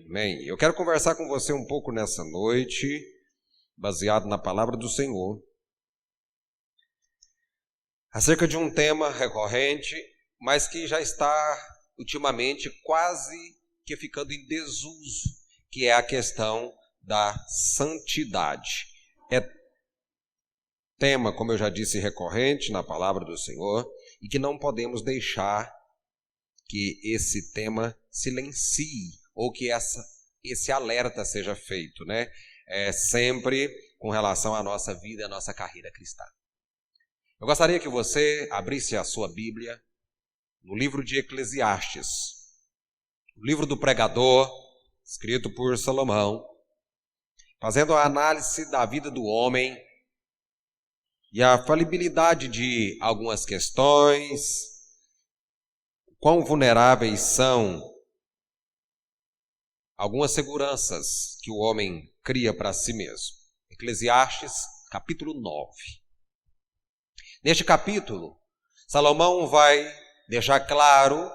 Amém. Eu quero conversar com você um pouco nessa noite, baseado na palavra do Senhor, acerca de um tema recorrente, mas que já está ultimamente quase que ficando em desuso, que é a questão da santidade. É tema, como eu já disse, recorrente na palavra do Senhor, e que não podemos deixar que esse tema silencie, ou que esse alerta seja feito, né? Sempre com relação à nossa vida e à nossa carreira cristã. Eu gostaria que você abrisse a sua Bíblia no livro de Eclesiastes, o livro do pregador, escrito por Salomão, fazendo a análise da vida do homem e a falibilidade de algumas questões, quão vulneráveis são algumas seguranças que o homem cria para si mesmo. Eclesiastes, capítulo 9. Neste capítulo, Salomão vai deixar claro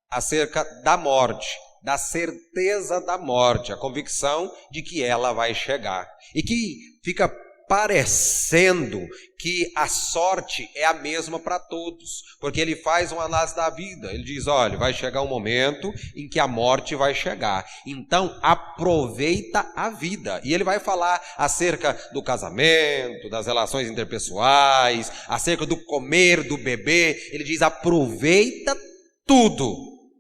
acerca da morte, da certeza da morte, a convicção de que ela vai chegar. E que fica parecendo que a sorte é a mesma para todos, porque ele faz uma análise da vida. Ele diz, olha, vai chegar um momento em que a morte vai chegar, então aproveita a vida. E ele vai falar acerca do casamento, das relações interpessoais, acerca do comer, do beber. Ele diz, aproveita tudo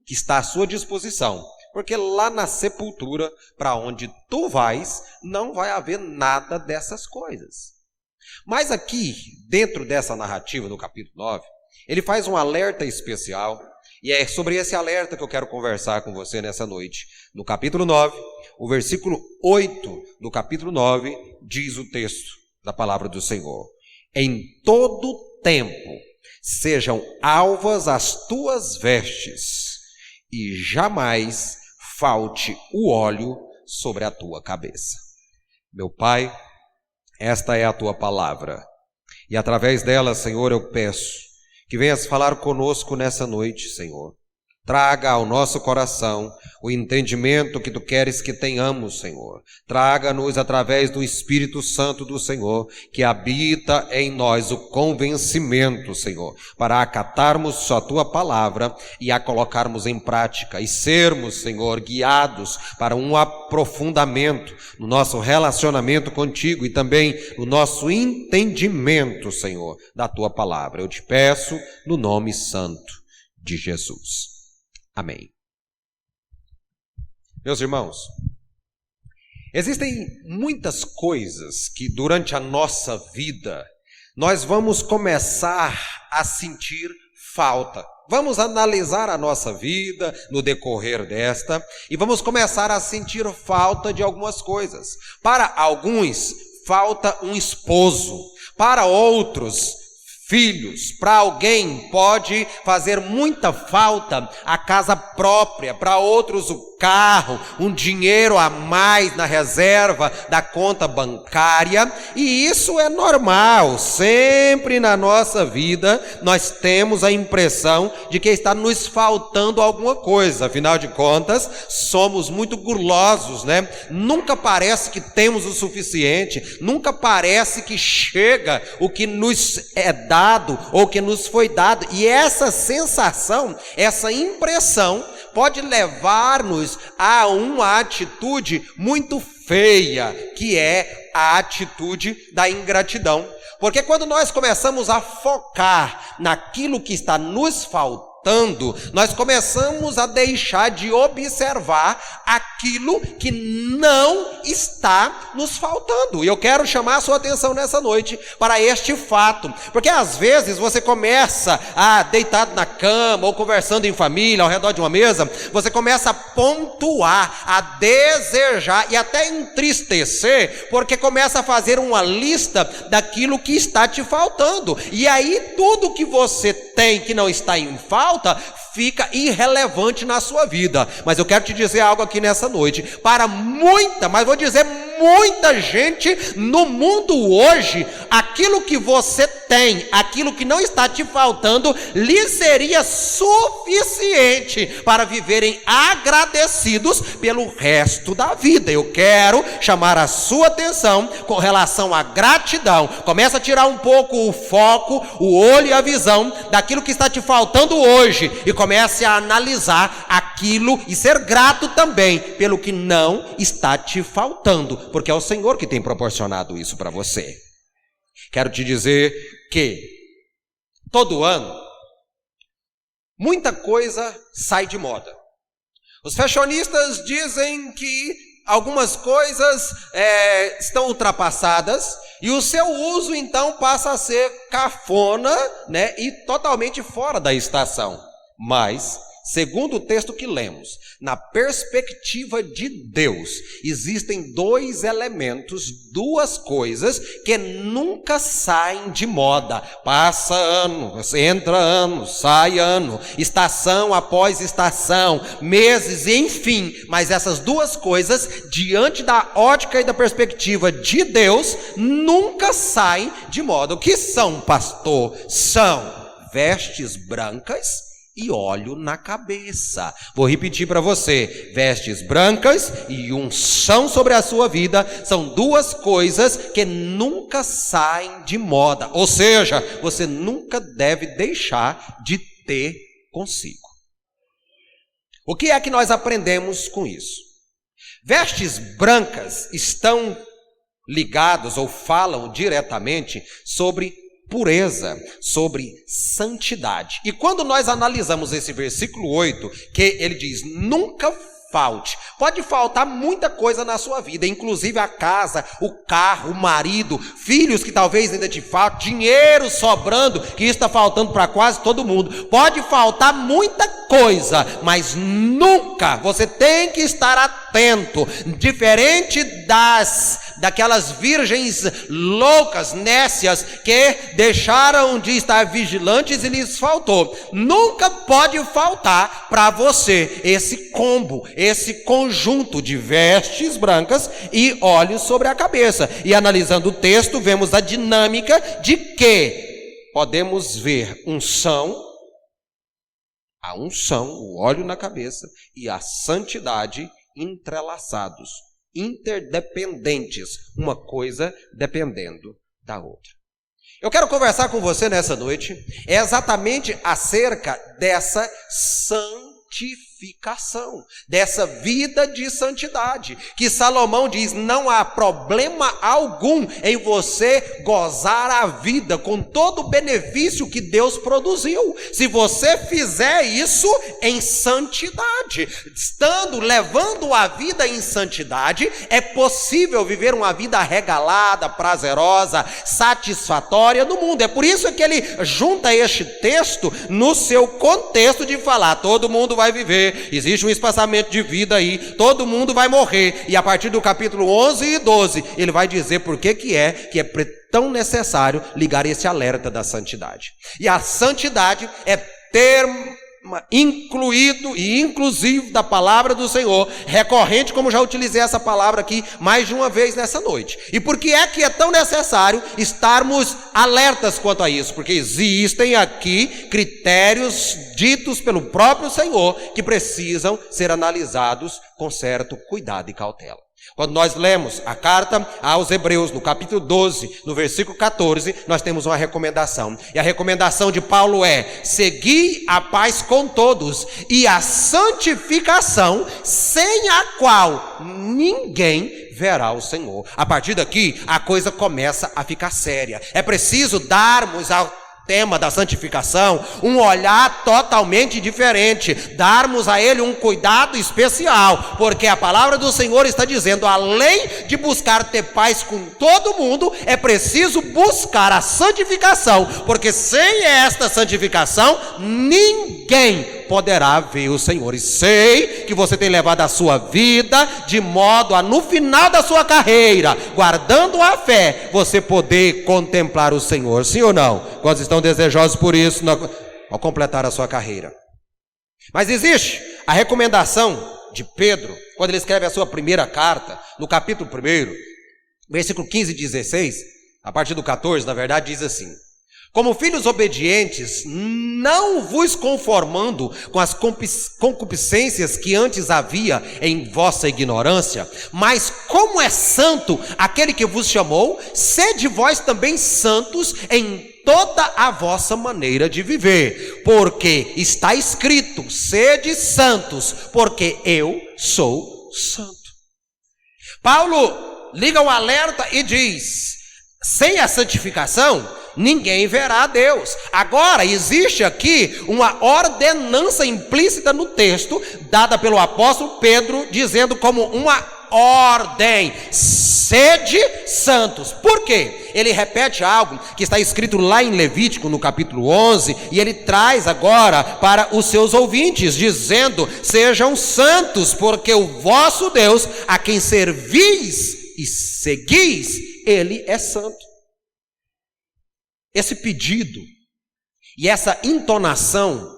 que está à sua disposição, porque lá na sepultura, para onde tu vais, não vai haver nada dessas coisas. Mas aqui, dentro dessa narrativa, no capítulo 9, ele faz um alerta especial, e é sobre esse alerta que eu quero conversar com você nessa noite. No capítulo 9, o versículo 8 do capítulo 9, diz o texto da palavra do Senhor: em todo tempo sejam alvas as tuas vestes, e jamais falte o óleo sobre a tua cabeça. Meu Pai, esta é a tua palavra, e através dela, Senhor, eu peço que venhas falar conosco nessa noite, Senhor. Traga ao nosso coração o entendimento que tu queres que tenhamos, Senhor. Traga-nos através do Espírito Santo do Senhor, que habita em nós o convencimento, Senhor, para acatarmos a tua palavra e a colocarmos em prática e sermos, Senhor, guiados para um aprofundamento no nosso relacionamento contigo e também no nosso entendimento, Senhor, da tua palavra. Eu te peço no nome santo de Jesus. Amém. Meus irmãos, existem muitas coisas que durante a nossa vida nós vamos começar a sentir falta. Vamos analisar a nossa vida no decorrer desta e vamos começar a sentir falta de algumas coisas. Para alguns, falta um esposo. Para outros, filhos. Para alguém pode fazer muita falta a casa própria, para outros o carro, um dinheiro a mais na reserva da conta bancária, e isso é normal. Sempre na nossa vida nós temos a impressão de que está nos faltando alguma coisa. Afinal de contas, somos muito gulosos, né? Nunca parece que temos o suficiente, nunca parece que chega o que nos é dado ou que nos foi dado, e essa sensação, essa impressão pode levar-nos a uma atitude muito feia, que é a atitude da ingratidão. Porque quando nós começamos a focar naquilo que está nos faltando, nós começamos a deixar de observar aquilo que não está nos faltando. E eu quero chamar a sua atenção nessa noite para este fato, porque às vezes você começa deitado na cama ou conversando em família, ao redor de uma mesa, você começa a pontuar, a desejar e até entristecer, porque começa a fazer uma lista daquilo que está te faltando, e aí tudo que você tem que não está em falta fica irrelevante na sua vida. Mas eu quero te dizer algo aqui nessa noite: para muita, mas vou dizer muita gente no mundo hoje, aquilo que você tem, aquilo que não está te faltando, lhe seria suficiente para viverem agradecidos pelo resto da vida. Eu quero chamar a sua atenção com relação à gratidão. Começa a tirar um pouco o foco, o olho e a visão daquilo que está te faltando hoje e comece a analisar aquilo e ser grato também pelo que não está te faltando, porque é o Senhor que tem proporcionado isso para você. Quero te dizer que todo ano muita coisa sai de moda. Os fashionistas dizem que algumas coisas estão ultrapassadas e o seu uso então passa a ser cafona, né, e totalmente fora da estação. Mas, segundo o texto que lemos, na perspectiva de Deus, existem dois elementos, duas coisas que nunca saem de moda. Passa ano, entra ano, sai ano, estação após estação, meses, enfim. Mas essas duas coisas, diante da ótica e da perspectiva de Deus, nunca saem de moda. O que são, pastor? São vestes brancas e óleo na cabeça. Vou repetir para você: vestes brancas e unção sobre a sua vida são duas coisas que nunca saem de moda. Ou seja, você nunca deve deixar de ter consigo. O que é que nós aprendemos com isso? Vestes brancas estão ligados ou falam diretamente sobre pureza, sobre santidade. E quando nós analisamos esse versículo 8, que ele diz: nunca falte. Pode faltar muita coisa na sua vida, inclusive a casa, o carro, o marido, filhos que talvez ainda te faltem, dinheiro sobrando, que isso está faltando para quase todo mundo. Pode faltar muita coisa, mas nunca, você tem que estar atento, diferente daquelas virgens loucas, nécias, que deixaram de estar vigilantes e lhes faltou. Nunca pode faltar para você esse combo, esse conjunto de vestes brancas e óleos sobre a cabeça. E analisando o texto, vemos a dinâmica de que podemos ver a unção, o óleo na cabeça e a santidade entrelaçados, interdependentes, uma coisa dependendo da outra. Eu quero conversar com você nessa noite exatamente acerca dessa santificação, dessa vida de santidade, que Salomão diz: não há problema algum em você gozar a vida com todo o benefício que Deus produziu, se você fizer isso em santidade. Levando a vida em santidade, é possível viver uma vida regalada, prazerosa, satisfatória no mundo. É por isso que ele junta este texto no seu contexto de falar: todo mundo vai viver, existe um espaçamento de vida aí, todo mundo vai morrer. E a partir do capítulo 11 e 12, ele vai dizer por que é tão necessário ligar esse alerta da santidade. E a santidade é termo incluído e inclusivo da palavra do Senhor, recorrente, como já utilizei essa palavra aqui mais de uma vez nessa noite. E por que é tão necessário estarmos alertas quanto a isso? Porque existem aqui critérios ditos pelo próprio Senhor que precisam ser analisados com certo cuidado e cautela. Quando nós lemos a carta aos Hebreus, no capítulo 12, no versículo 14, nós temos uma recomendação. E a recomendação de Paulo é: segui a paz com todos e a santificação, sem a qual ninguém verá o Senhor. A partir daqui, a coisa começa a ficar séria. É preciso darmos ao tema da santificação um olhar totalmente diferente, darmos a ele um cuidado especial, porque a palavra do Senhor está dizendo: além de buscar ter paz com todo mundo, é preciso buscar a santificação, porque sem esta santificação ninguém poderá ver o Senhor. E sei que você tem levado a sua vida de modo a, no final da sua carreira, guardando a fé, você poder contemplar o Senhor. Sim ou não? Quantos estão desejosos por isso ao completar a sua carreira? Mas existe a recomendação de Pedro, quando ele escreve a sua primeira carta, no capítulo 1, versículo 15 e 16, a partir do 14, na verdade, diz assim: como filhos obedientes, não vos conformando com as concupiscências que antes havia em vossa ignorância, mas como é santo aquele que vos chamou, sede vós também santos em toda a vossa maneira de viver, porque está escrito: sede santos, porque eu sou santo. Paulo liga o alerta e diz: sem a santificação ninguém verá a Deus. Agora, existe aqui uma ordenança implícita no texto, dada pelo apóstolo Pedro, dizendo como uma ordem: sede santos. Por quê? Ele repete algo que está escrito lá em Levítico, no capítulo 11, e ele traz agora para os seus ouvintes, dizendo: sejam santos, porque o vosso Deus, a quem servis e seguis, ele é santo. Esse pedido e essa entonação,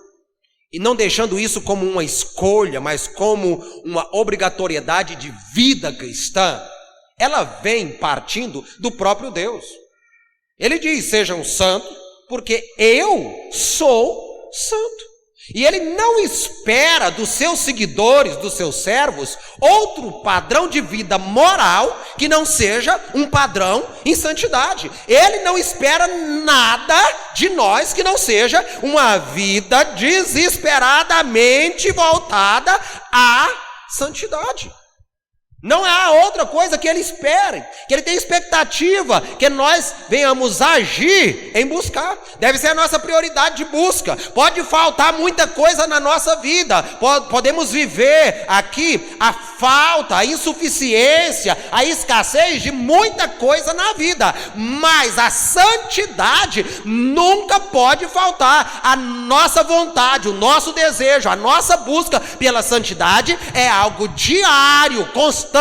e não deixando isso como uma escolha, mas como uma obrigatoriedade de vida cristã, ela vem partindo do próprio Deus. Ele diz: sejam santos, porque eu sou santo. E ele não espera dos seus seguidores, dos seus servos, outro padrão de vida moral que não seja um padrão em santidade. Ele não espera nada de nós que não seja uma vida desesperadamente voltada à santidade. Não há outra coisa que ele espere, que ele tem expectativa, que nós venhamos agir em buscar. Deve ser a nossa prioridade de busca. Pode faltar muita coisa na nossa vida, podemos viver aqui a falta, a insuficiência, a escassez de muita coisa na vida, mas a santidade nunca pode faltar. A nossa vontade, o nosso desejo, a nossa busca pela santidade é algo diário, constante,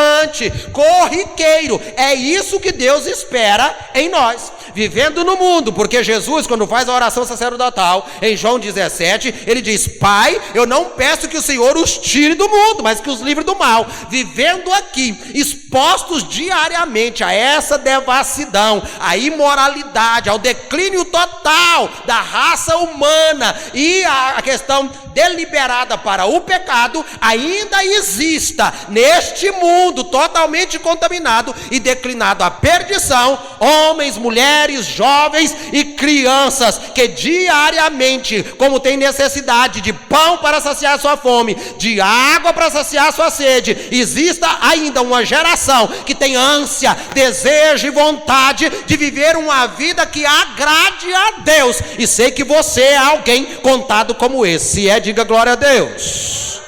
corriqueiro. É isso que Deus espera em nós, vivendo no mundo, porque Jesus, quando faz a oração sacerdotal em João 17, ele diz: Pai, eu não peço que o Senhor os tire do mundo, mas que os livre do mal. Vivendo aqui, expostos diariamente a essa devassidão, à imoralidade, ao declínio total da raça humana e a questão deliberada para o pecado, ainda exista neste mundo totalmente contaminado e declinado à perdição, homens, mulheres, jovens e crianças que diariamente, como tem necessidade de pão para saciar sua fome, de água para saciar sua sede, exista ainda uma geração que tem ânsia, desejo e vontade de viver uma vida que agrade a Deus. E sei que você é alguém contado como esse. Diga glória a Deus.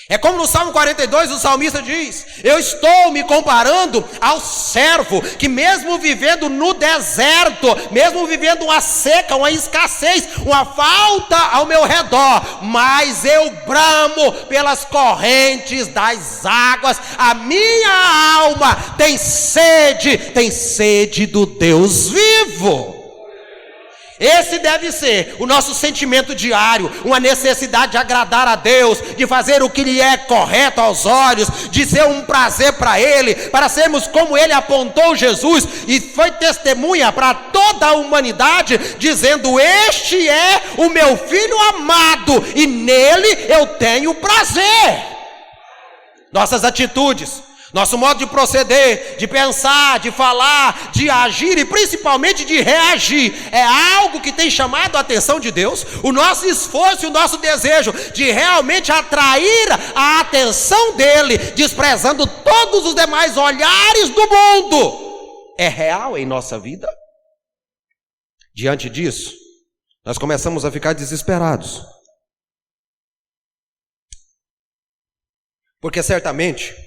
É como no Salmo 42 o salmista diz: eu estou me comparando ao servo que, mesmo vivendo no deserto, mesmo vivendo uma seca, uma escassez, uma falta ao meu redor, mas eu bramo pelas correntes das águas. A minha alma tem sede do Deus vivo. Esse deve ser o nosso sentimento diário, uma necessidade de agradar a Deus, de fazer o que lhe é correto aos olhos, de ser um prazer para Ele, para sermos como Ele apontou Jesus e foi testemunha para toda a humanidade, dizendo: este é o meu Filho amado e nele eu tenho prazer. Nossas atitudes, nosso modo de proceder, de pensar, de falar, de agir e principalmente de reagir, é algo que tem chamado a atenção de Deus. O nosso esforço e o nosso desejo de realmente atrair a atenção dele, desprezando todos os demais olhares do mundo, é real em nossa vida? Diante disso, nós começamos a ficar desesperados, porque certamente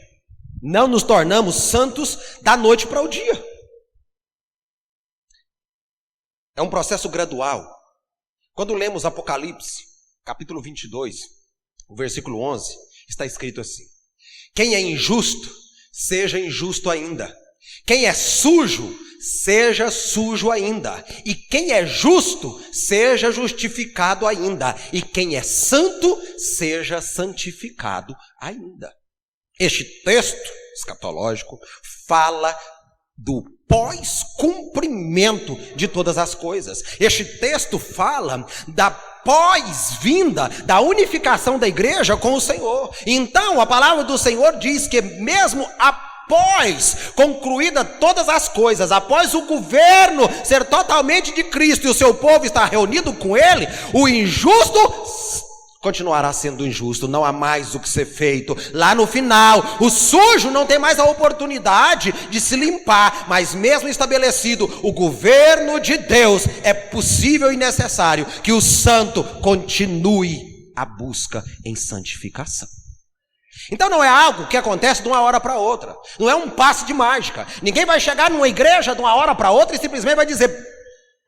não nos tornamos santos da noite para o dia. É um processo gradual. Quando lemos Apocalipse, capítulo 22, o versículo 11, está escrito assim: quem é injusto, seja injusto ainda. Quem é sujo, seja sujo ainda. E quem é justo, seja justificado ainda. E quem é santo, seja santificado ainda. Este texto escatológico fala do pós-cumprimento de todas as coisas. Este texto fala da pós-vinda, da unificação da igreja com o Senhor. Então a palavra do Senhor diz que mesmo após concluída todas as coisas, após o governo ser totalmente de Cristo e o seu povo estar reunido com ele, o injusto continuará sendo injusto, não há mais o que ser feito. Lá no final, o sujo não tem mais a oportunidade de se limpar, mas mesmo estabelecido o governo de Deus, é possível e necessário que o santo continue a busca em santificação. Então não é algo que acontece de uma hora para outra, não é um passe de mágica. Ninguém vai chegar numa igreja de uma hora para outra e simplesmente vai dizer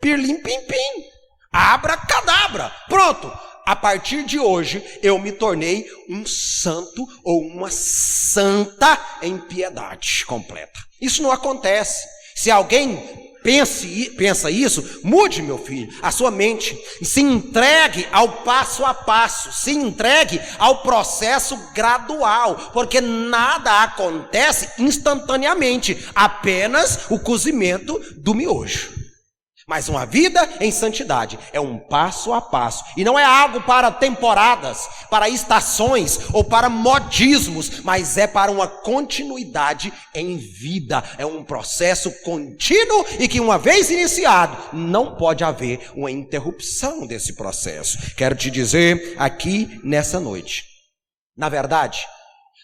pirlim pim pim, abracadabra, pronto. A partir de hoje, eu me tornei um santo ou uma santa em piedade completa. Isso não acontece. Se alguém pensa isso, mude, meu filho, a sua mente. Se entregue ao passo a passo, se entregue ao processo gradual, porque nada acontece instantaneamente, apenas o cozimento do miojo. Mas uma vida em santidade é um passo a passo, e não é algo para temporadas, para estações ou para modismos, mas é para uma continuidade em vida. É um processo contínuo e que, uma vez iniciado, não pode haver uma interrupção desse processo. Quero te dizer aqui nessa noite, na verdade,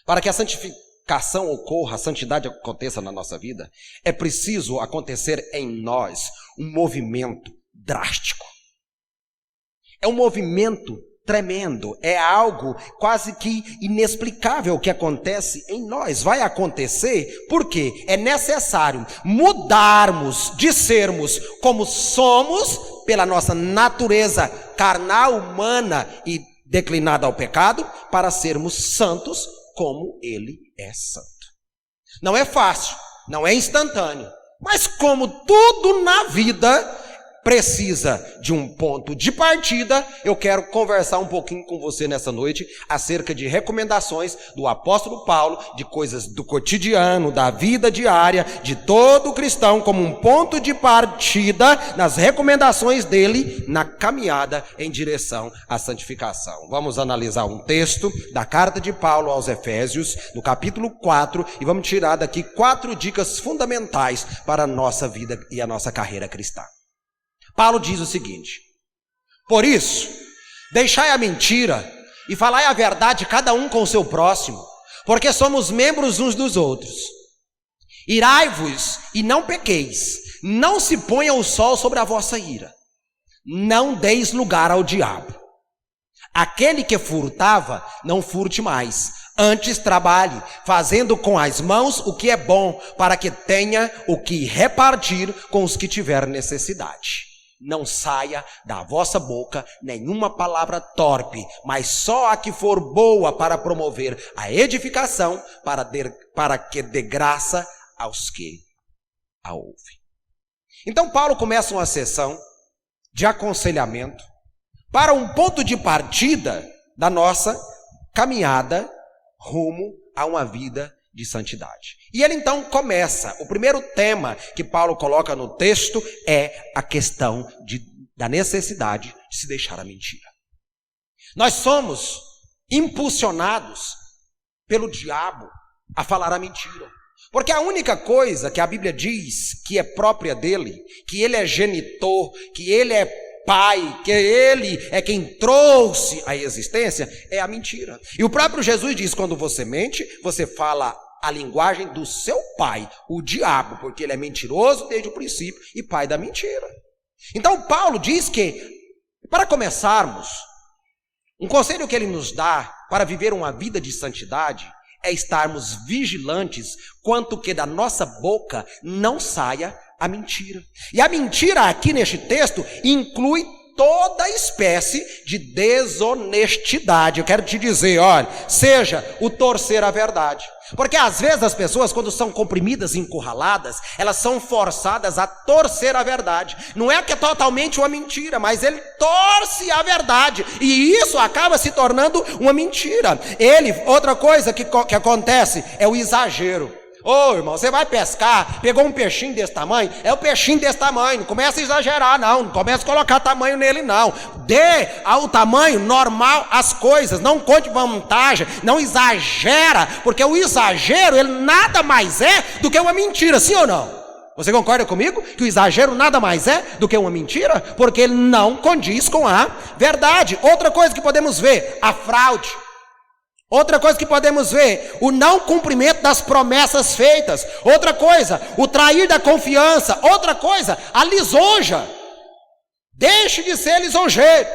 para que a santificação ocorra, a santidade aconteça na nossa vida, é preciso acontecer em nós um movimento drástico. É um movimento tremendo, é algo quase que inexplicável que acontece em nós. Vai acontecer porque é necessário mudarmos de sermos como somos pela nossa natureza carnal, humana e declinada ao pecado, para sermos santos como Ele é santo. Não é fácil, não é instantâneo, mas como tudo na vida precisa de um ponto de partida, eu quero conversar um pouquinho com você nessa noite acerca de recomendações do apóstolo Paulo, de coisas do cotidiano, da vida diária, de todo cristão, como um ponto de partida nas recomendações dele na caminhada em direção à santificação. Vamos analisar um texto da carta de Paulo aos Efésios, no capítulo 4, e vamos tirar daqui 4 dicas fundamentais para a nossa vida e a nossa carreira cristã. Paulo diz o seguinte: por isso, deixai a mentira e falai a verdade cada um com o seu próximo, porque somos membros uns dos outros. Irai-vos e não pequeis, não se ponha o sol sobre a vossa ira, não deis lugar ao diabo. Aquele que furtava, não furte mais, antes trabalhe, fazendo com as mãos o que é bom, para que tenha o que repartir com os que tiver necessidade. Não saia da vossa boca nenhuma palavra torpe, mas só a que for boa para promover a edificação, para que dê graça aos que a ouvem. Então Paulo começa uma sessão de aconselhamento para um ponto de partida da nossa caminhada rumo a uma vida de santidade. E ele então começa, o primeiro tema que Paulo coloca no texto é a questão da necessidade de se deixar a mentira. Nós somos impulsionados pelo diabo a falar a mentira, porque a única coisa que a Bíblia diz que é própria dele, que ele é genitor, que ele é pai, que ele é quem trouxe a existência, é a mentira. E o próprio Jesus diz: quando você mente, você fala a linguagem do seu pai, o diabo, porque ele é mentiroso desde o princípio e pai da mentira. Então Paulo diz que, para começarmos, um conselho que ele nos dá para viver uma vida de santidade é estarmos vigilantes quanto que da nossa boca não saia a mentira. E a mentira aqui neste texto inclui toda espécie de desonestidade. Eu quero te dizer, olha, seja o torcer a verdade. Porque às vezes as pessoas, quando são comprimidas e encurraladas, elas são forçadas a torcer a verdade. Não é que é totalmente uma mentira, mas ele torce a verdade, e isso acaba se tornando uma mentira. Outra coisa que acontece é o exagero. Ô irmão, você vai pescar, pegou um peixinho desse tamanho, é o peixinho desse tamanho, não começa a exagerar não começa a colocar tamanho nele não, dê ao tamanho normal as coisas, não conte vantagem, não exagera, porque o exagero, ele nada mais é do que uma mentira, sim ou não? Você concorda comigo que o exagero nada mais é do que uma mentira? Porque ele não condiz com a verdade. Outra coisa que podemos ver, a fraude. Outra coisa que podemos ver, o não cumprimento das promessas feitas. Outra coisa, o trair da confiança. Outra coisa, a lisonja. Deixe de ser lisonjeiro.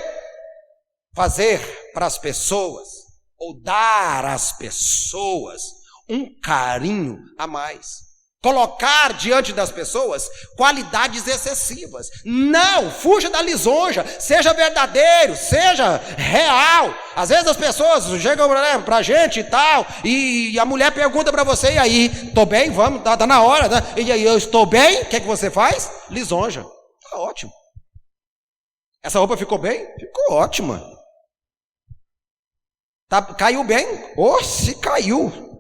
Fazer para as pessoas, ou dar às pessoas, um carinho a mais. Colocar diante das pessoas qualidades excessivas. Não, fuja da lisonja, seja verdadeiro, seja real. Às vezes as pessoas chegam pra gente e tal, e a mulher pergunta pra você, e aí, tô bem? Vamos, tá na hora, né? E aí, eu estou bem? O que é que você faz? Lisonja. Tá ótimo. Essa roupa ficou bem? Ficou ótima. Caiu bem? Se caiu.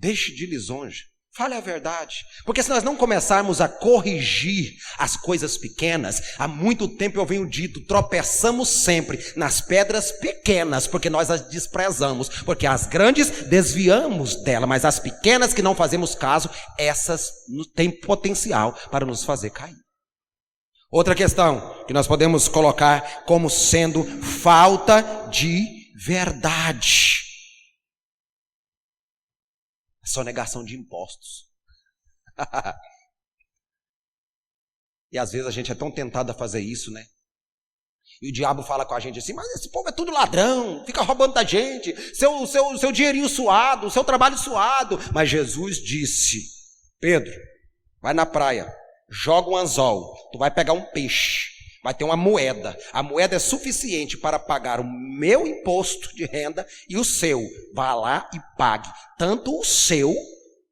Deixe de lisonja, fale a verdade, porque se nós não começarmos a corrigir as coisas pequenas, há muito tempo eu venho dito, tropeçamos sempre nas pedras pequenas, porque nós as desprezamos, porque as grandes desviamos dela, mas as pequenas que não fazemos caso, essas têm potencial para nos fazer cair. Outra questão que nós podemos colocar como sendo falta de verdade. Sonegação de impostos. E às vezes a gente é tão tentado a fazer isso, né? E o diabo fala com a gente assim, mas esse povo é tudo ladrão, fica roubando da gente, seu dinheirinho suado, seu trabalho suado. Mas Jesus disse, Pedro, vai na praia, joga um anzol, tu vai pegar um peixe. Vai ter uma moeda, a moeda é suficiente para pagar o meu imposto de renda e o seu. Vá lá e pague, tanto o seu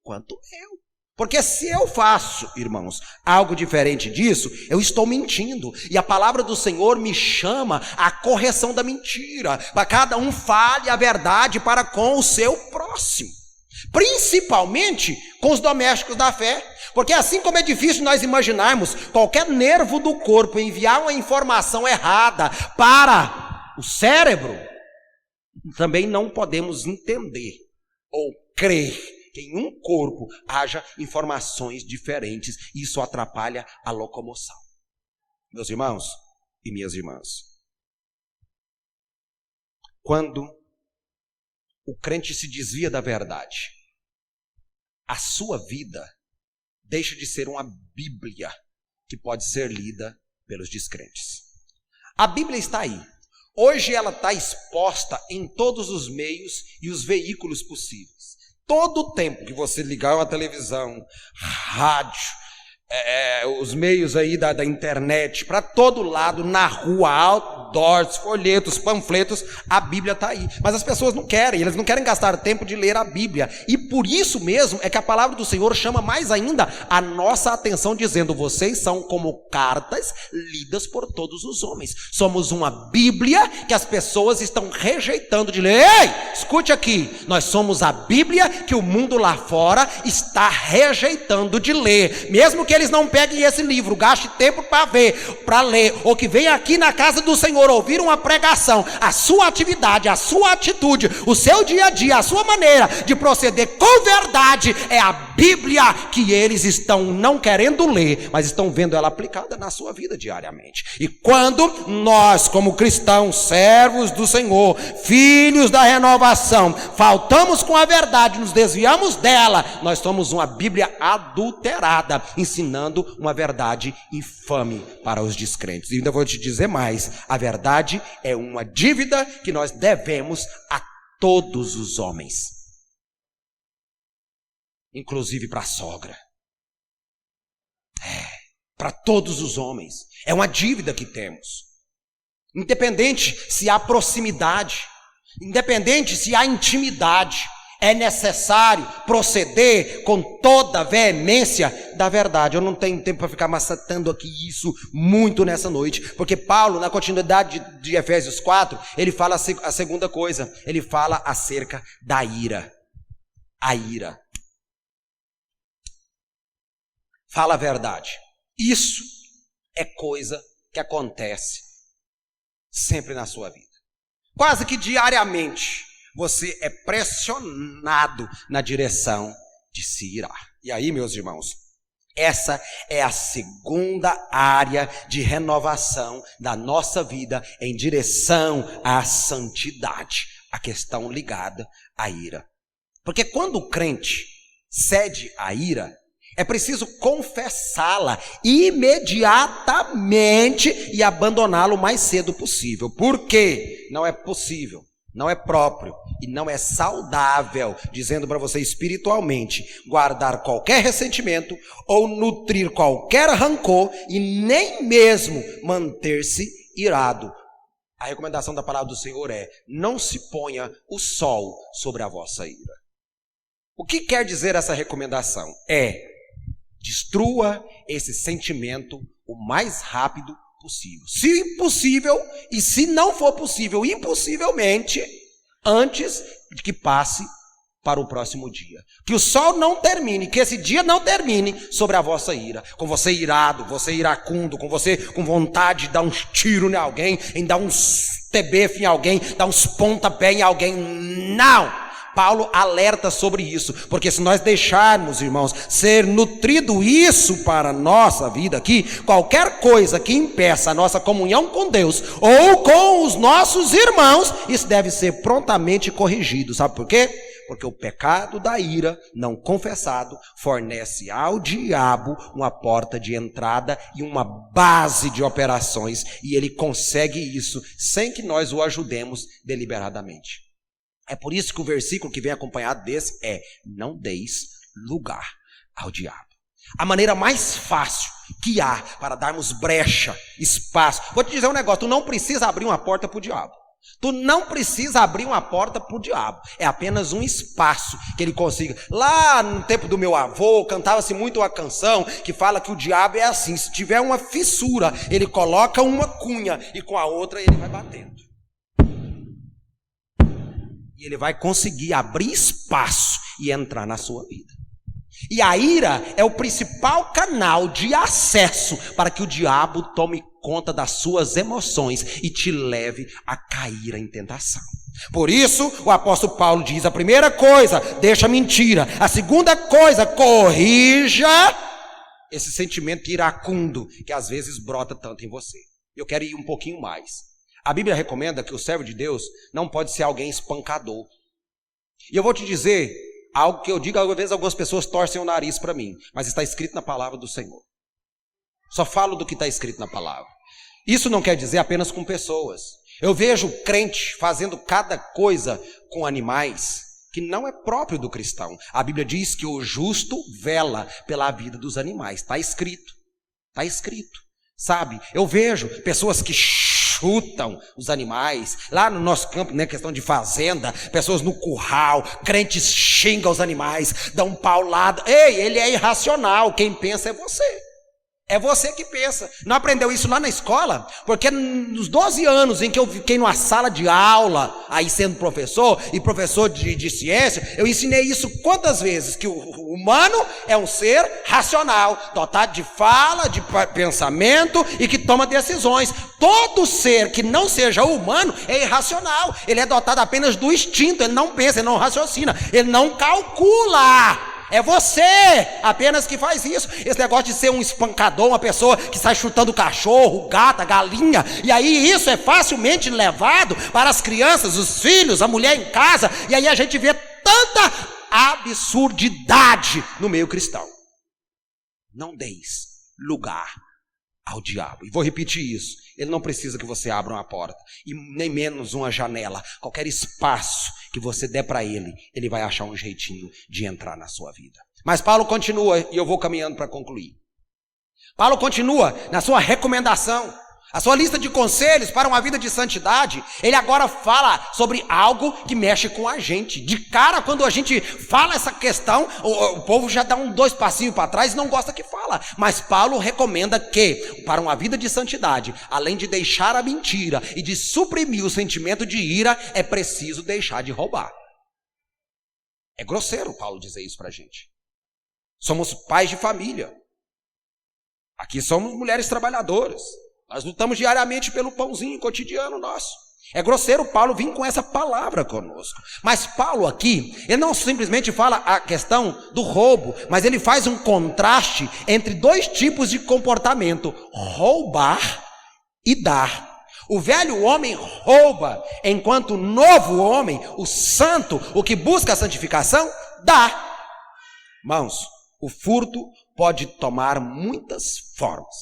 quanto eu. Porque se eu faço, irmãos, algo diferente disso, eu estou mentindo. E a palavra do Senhor me chama à correção da mentira. Para cada um fale a verdade para com o seu próximo. Principalmente com os domésticos da fé. Porque assim como é difícil nós imaginarmos qualquer nervo do corpo enviar uma informação errada para o cérebro, também não podemos entender ou crer que em um corpo haja informações diferentes. Isso atrapalha a locomoção. Meus irmãos e minhas irmãs, quando o crente se desvia da verdade, a sua vida deixa de ser uma Bíblia que pode ser lida pelos descrentes. A Bíblia está aí. Hoje ela está exposta em todos os meios e os veículos possíveis. Todo o tempo que você ligar uma televisão, rádio, os meios aí da internet, para todo lado, na rua, outdoors, folhetos, panfletos, a Bíblia está aí. Mas as pessoas não querem, eles não querem gastar tempo de ler a Bíblia. E por isso mesmo é que a palavra do Senhor chama mais ainda a nossa atenção, dizendo, vocês são como cartas lidas por todos os homens. Somos uma Bíblia que as pessoas estão rejeitando de ler. Ei, escute aqui, nós somos a Bíblia que o mundo lá fora está rejeitando de ler. Mesmo que eles não peguem esse livro, gaste tempo para ler, ou que venha aqui na casa do Senhor ouvir uma pregação, a sua atividade, a sua atitude, o seu dia a dia, a sua maneira de proceder com verdade, é a Bíblia que eles estão não querendo ler, mas estão vendo ela aplicada na sua vida diariamente. E quando nós, como cristãos, servos do Senhor, filhos da renovação, faltamos com a verdade, nos desviamos dela, nós somos uma Bíblia adulterada, ensinando uma verdade infame para os descrentes. E ainda vou te dizer mais, a verdade é uma dívida que nós devemos a todos os homens, inclusive para a sogra. Para todos os homens, é uma dívida que temos, independente se há proximidade, independente se há intimidade. É necessário proceder com toda a veemência da verdade. Eu não tenho tempo para ficar macetando aqui isso muito nessa noite, porque Paulo, na continuidade de Efésios 4, ele fala a segunda coisa, ele fala acerca da ira. a ira. Fala a verdade. Isso é coisa que acontece sempre na sua vida. Quase que diariamente você é pressionado na direção de se irar. E aí, meus irmãos, essa é a segunda área de renovação da nossa vida em direção à santidade. A questão ligada à ira. Porque quando o crente cede à ira, é preciso confessá-la imediatamente e abandoná-la o mais cedo possível. Por quê? Não é possível, não é próprio e não é saudável, dizendo para você espiritualmente, guardar qualquer ressentimento ou nutrir qualquer rancor e nem mesmo manter-se irado. A recomendação da palavra do Senhor é: não se ponha o sol sobre a vossa ira. O que quer dizer essa recomendação? Destrua esse sentimento o mais rápido possível. Se possível, e se não for possível, impossivelmente, antes de que passe para o próximo dia. Que o sol não termine, que esse dia não termine sobre a vossa ira. Com você irado, você iracundo, com você com vontade de dar uns tiros em alguém, em dar uns tebefe em alguém, dar uns pontapé em alguém. Não! Paulo alerta sobre isso, porque se nós deixarmos, irmãos, ser nutrido isso para a nossa vida aqui, qualquer coisa que impeça a nossa comunhão com Deus ou com os nossos irmãos, isso deve ser prontamente corrigido. Sabe por quê? Porque o pecado da ira não confessado fornece ao diabo uma porta de entrada e uma base de operações, e ele consegue isso sem que nós o ajudemos deliberadamente. É por isso que o versículo que vem acompanhado desse é: não deis lugar ao diabo. A maneira mais fácil que há para darmos brecha, espaço. Vou te dizer um negócio: tu não precisa abrir uma porta para o diabo. Tu não precisa abrir uma porta para o diabo. É apenas um espaço que ele consiga. Lá no tempo do meu avô, cantava-se muito uma canção que fala que o diabo é assim: se tiver uma fissura, ele coloca uma cunha e com a outra ele vai batendo. E ele vai conseguir abrir espaço e entrar na sua vida. E a ira é o principal canal de acesso para que o diabo tome conta das suas emoções e te leve a cair em tentação. Por isso, o apóstolo Paulo diz: a primeira coisa, deixa a mentira. A segunda coisa, corrija esse sentimento iracundo que às vezes brota tanto em você. Eu quero ir um pouquinho mais. A Bíblia recomenda que o servo de Deus não pode ser alguém espancador. E eu vou te dizer algo que eu digo, às vezes algumas pessoas torcem o nariz para mim, mas está escrito na palavra do Senhor. Só falo do que está escrito na palavra. Isso não quer dizer apenas com pessoas. Eu vejo crente fazendo cada coisa com animais que não é próprio do cristão. A Bíblia diz que o justo vela pela vida dos animais. Está escrito. Está escrito. Sabe? Eu vejo pessoas que chutam os animais, lá no nosso campo, né, questão de fazenda, pessoas no curral, crentes xingam os animais, dão paulada. Ei, ele é irracional, quem pensa é você. É você que pensa. Não aprendeu isso lá na escola? Porque nos 12 anos em que eu fiquei numa sala de aula, aí sendo professor, e professor de ciência, eu ensinei isso quantas vezes? Que o humano é um ser racional, dotado de fala, de pensamento e que toma decisões. Todo ser que não seja humano é irracional. Ele é dotado apenas do instinto, ele não pensa, ele não raciocina, ele não calcula. É você apenas que faz isso. Esse negócio de ser um espancador, uma pessoa que sai chutando cachorro, gato, galinha, e aí isso é facilmente levado para as crianças, os filhos, a mulher em casa, e aí a gente vê tanta absurdidade no meio cristão. Não deis lugar ao diabo. E vou repetir isso: ele não precisa que você abra uma porta, e nem menos uma janela. Qualquer espaço que você der para ele, ele vai achar um jeitinho de entrar na sua vida. Mas Paulo continua, e eu vou caminhando para concluir. Paulo continua na sua recomendação, a sua lista de conselhos para uma vida de santidade. Ele agora fala sobre algo que mexe com a gente. De cara, quando a gente fala essa questão, o povo já dá 2 passinhos para trás e não gosta que fala. Mas Paulo recomenda que, para uma vida de santidade, além de deixar a mentira e de suprimir o sentimento de ira, é preciso deixar de roubar. É grosseiro Paulo dizer isso para a gente. Somos pais de família. Aqui somos mulheres trabalhadoras. Nós lutamos diariamente pelo pãozinho cotidiano nosso. É grosseiro Paulo vir com essa palavra conosco. Mas Paulo aqui, ele não simplesmente fala a questão do roubo, mas ele faz um contraste entre dois tipos de comportamento: roubar e dar. O velho homem rouba, enquanto o novo homem, o santo, o que busca a santificação, dá. Irmãos, o furto pode tomar muitas formas,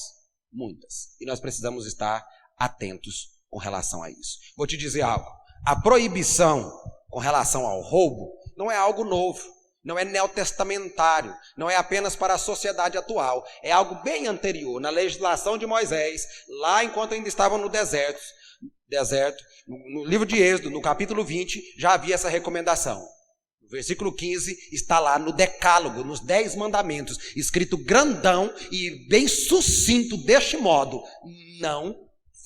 muitas, e nós precisamos estar atentos com relação a isso. Vou te dizer algo: a proibição com relação ao roubo não é algo novo, não é neotestamentário, não é apenas para a sociedade atual, é algo bem anterior. Na legislação de Moisés, lá enquanto ainda estavam no deserto, no livro de Êxodo, no capítulo 20, já havia essa recomendação. O versículo 15 está lá no decálogo, nos 10 mandamentos, escrito grandão e bem sucinto deste modo: não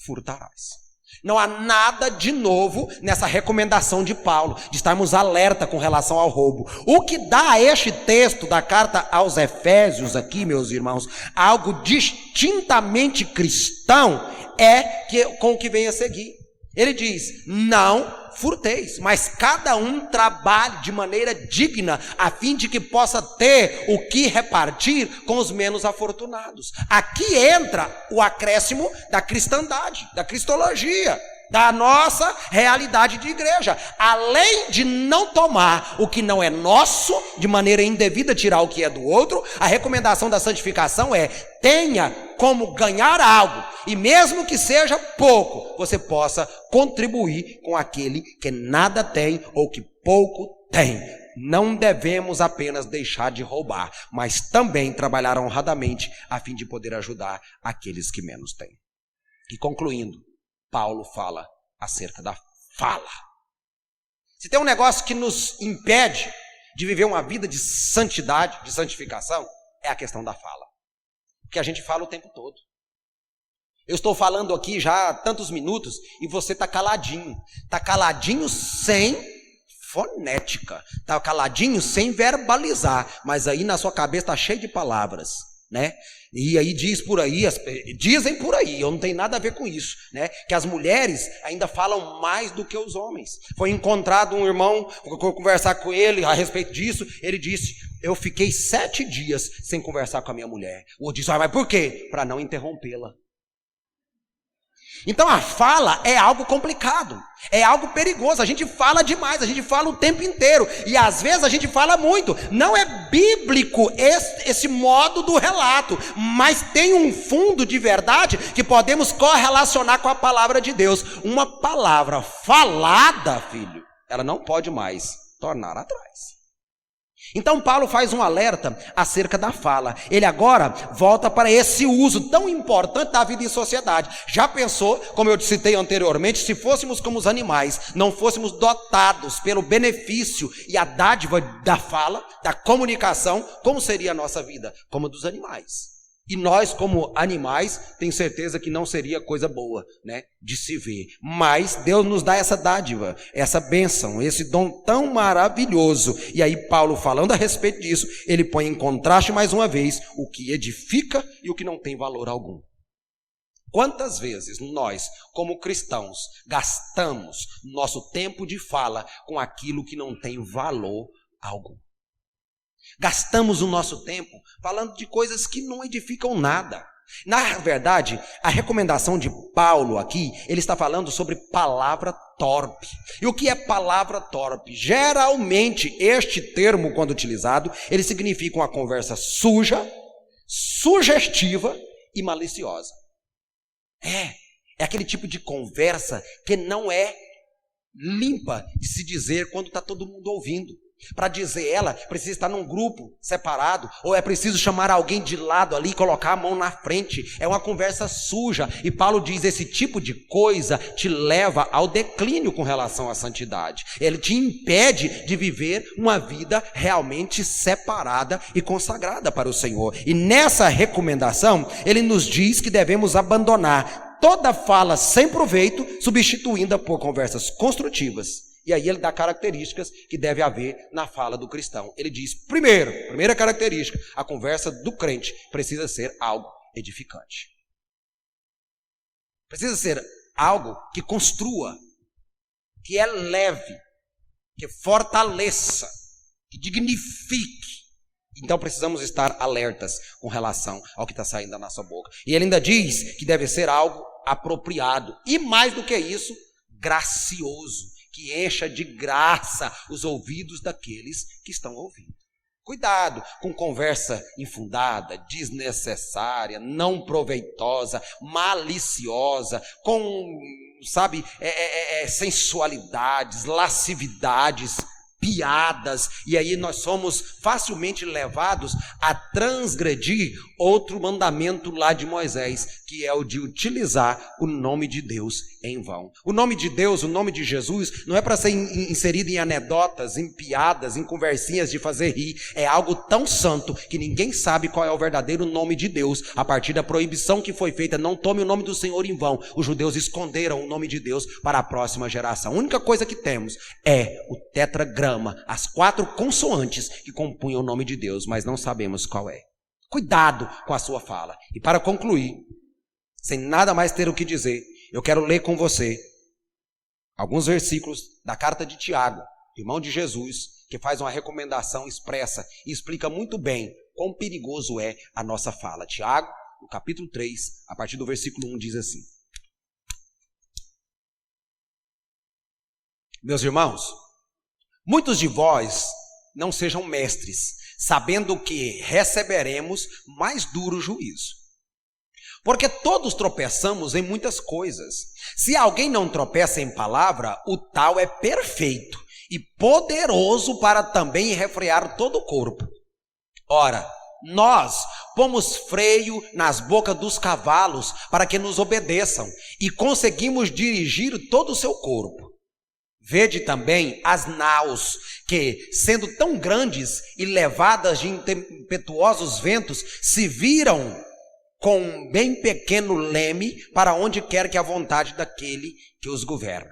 furtarás. Não há nada de novo nessa recomendação de Paulo, de estarmos alerta com relação ao roubo. O que dá a este texto da carta aos Efésios aqui, meus irmãos, algo distintamente cristão, com o que vem a seguir. Ele diz: não furteis, mas cada um trabalhe de maneira digna, a fim de que possa ter o que repartir com os menos afortunados. Aqui entra o acréscimo da cristandade, da cristologia, da nossa realidade de igreja. Além de não tomar o que não é nosso, de maneira indevida tirar o que é do outro, a recomendação da santificação é: tenha como ganhar algo, e mesmo que seja pouco, você possa contribuir com aquele que nada tem ou que pouco tem. Não devemos apenas deixar de roubar, mas também trabalhar honradamente a fim de poder ajudar aqueles que menos têm. E concluindo, Paulo fala acerca da fala. Se tem um negócio que nos impede de viver uma vida de santidade, de santificação, é a questão da fala. Porque a gente fala o tempo todo. Eu estou falando aqui já há tantos minutos e você está caladinho. Está caladinho sem fonética. Está caladinho sem verbalizar. Mas aí na sua cabeça está cheio de palavras, né? E aí dizem por aí, eu não tenho nada a ver com isso, né? Que as mulheres ainda falam mais do que os homens. Foi encontrado um irmão, vou conversar com ele a respeito disso. Ele disse: eu fiquei 7 dias sem conversar com a minha mulher. Eu disse: mas por quê? Para não interrompê-la. Então a fala é algo complicado, é algo perigoso. A gente fala demais, a gente fala o tempo inteiro, e às vezes a gente fala muito. Não é bíblico esse modo do relato, mas tem um fundo de verdade que podemos correlacionar com a palavra de Deus. Uma palavra falada, filho, ela não pode mais tornar atrás. Então Paulo faz um alerta acerca da fala. Ele agora volta para esse uso tão importante da vida em sociedade. Já pensou, como eu citei anteriormente, se fôssemos como os animais, não fôssemos dotados pelo benefício e a dádiva da fala, da comunicação, como seria a nossa vida? Como a dos animais. E nós, como animais, tenho certeza que não seria coisa boa, né, de se ver. Mas Deus nos dá essa dádiva, essa bênção, esse dom tão maravilhoso. E aí Paulo, falando a respeito disso, ele põe em contraste mais uma vez o que edifica e o que não tem valor algum. Quantas vezes nós, como cristãos, gastamos nosso tempo de fala com aquilo que não tem valor algum? Gastamos o nosso tempo falando de coisas que não edificam nada. Na verdade, a recomendação de Paulo aqui, ele está falando sobre palavra torpe. E o que é palavra torpe? Geralmente, este termo, quando utilizado, ele significa uma conversa suja, sugestiva e maliciosa. É aquele tipo de conversa que não é limpa de se dizer quando está todo mundo ouvindo. Para dizer ela, precisa estar num grupo separado, ou é preciso chamar alguém de lado ali e colocar a mão na frente. É uma conversa suja. E Paulo diz: esse tipo de coisa te leva ao declínio com relação à santidade. Ele te impede de viver uma vida realmente separada e consagrada para o Senhor. E nessa recomendação, ele nos diz que devemos abandonar toda fala sem proveito, substituindo-a por conversas construtivas E aí ele dá características que deve haver na fala do cristão. Ele diz, primeira característica, a conversa do crente precisa ser algo edificante. Precisa ser algo que construa, que eleve, que fortaleça, que dignifique. Então precisamos estar alertas com relação ao que está saindo da nossa boca. E ele ainda diz que deve ser algo apropriado. E mais do que isso, gracioso, que encha de graça os ouvidos daqueles que estão ouvindo. Cuidado com conversa infundada, desnecessária, não proveitosa, maliciosa, com, sensualidades, lascividades, piadas, e aí nós somos facilmente levados a transgredir outro mandamento lá de Moisés, que é o de utilizar o nome de Deus em vão. O nome de Deus, o nome de Jesus, não é para ser inserido em anedotas, em piadas, em conversinhas de fazer rir. É algo tão santo que ninguém sabe qual é o verdadeiro nome de Deus. A partir da proibição que foi feita, não tome o nome do Senhor em vão, os judeus esconderam o nome de Deus para a próxima geração. A única coisa que temos é o tetragrama, as 4 consoantes que compunham o nome de Deus, mas não sabemos qual é. Cuidado com a sua fala. E para concluir, sem nada mais ter o que dizer, eu quero ler com você alguns versículos da carta de Tiago, irmão de Jesus, que faz uma recomendação expressa e explica muito bem quão perigoso é a nossa fala. Tiago, no capítulo 3, a partir do versículo 1, diz assim: Meus irmãos, muitos de vós não sejam mestres, sabendo que receberemos mais duro juízo. Porque todos tropeçamos em muitas coisas. Se alguém não tropeça em palavra, o tal é perfeito e poderoso para também refrear todo o corpo. Ora, nós pomos freio nas bocas dos cavalos para que nos obedeçam e conseguimos dirigir todo o seu corpo. Vede também as naus, que, sendo tão grandes e levadas de impetuosos ventos, se viram com um bem pequeno leme para onde quer que a vontade daquele que os governa.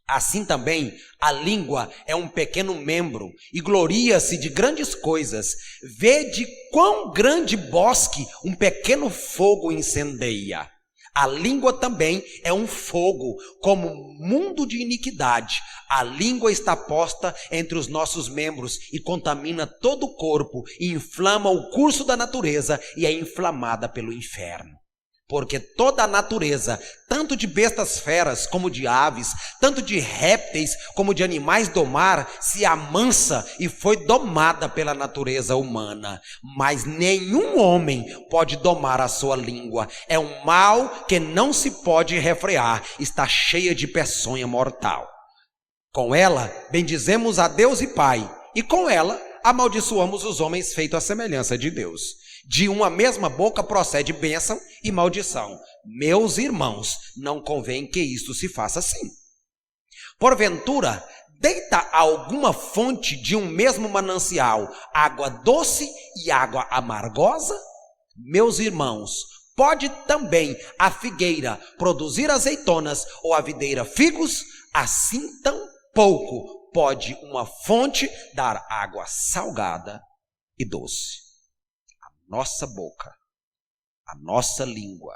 Assim também, a língua é um pequeno membro e gloria-se de grandes coisas. Vede quão grande bosque um pequeno fogo incendeia. A língua também é um fogo, como mundo de iniquidade. A língua está posta entre os nossos membros e contamina todo o corpo, e inflama o curso da natureza e é inflamada pelo inferno. Porque toda a natureza, tanto de bestas feras como de aves, tanto de répteis como de animais do mar, se amansa e foi domada pela natureza humana. Mas nenhum homem pode domar a sua língua. É um mal que não se pode refrear, está cheia de peçonha mortal. Com ela bendizemos a Deus e Pai, e com ela amaldiçoamos os homens feitos à semelhança de Deus. De uma mesma boca procede bênção e maldição. Meus irmãos, não convém que isto se faça assim. Porventura, deita alguma fonte de um mesmo manancial água doce e água amargosa? Meus irmãos, pode também a figueira produzir azeitonas ou a videira figos? Assim tampouco pode uma fonte dar água salgada e doce. Nossa boca, a nossa língua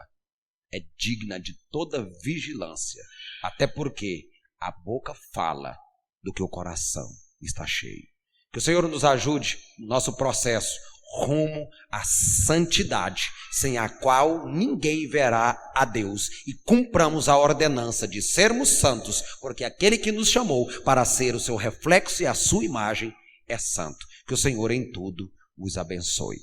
é digna de toda vigilância, até porque a boca fala do que o coração está cheio. Que o Senhor nos ajude no nosso processo rumo à santidade, sem a qual ninguém verá a Deus, e cumpramos a ordenança de sermos santos, porque aquele que nos chamou para ser o seu reflexo e a sua imagem é santo. Que o Senhor em tudo os abençoe.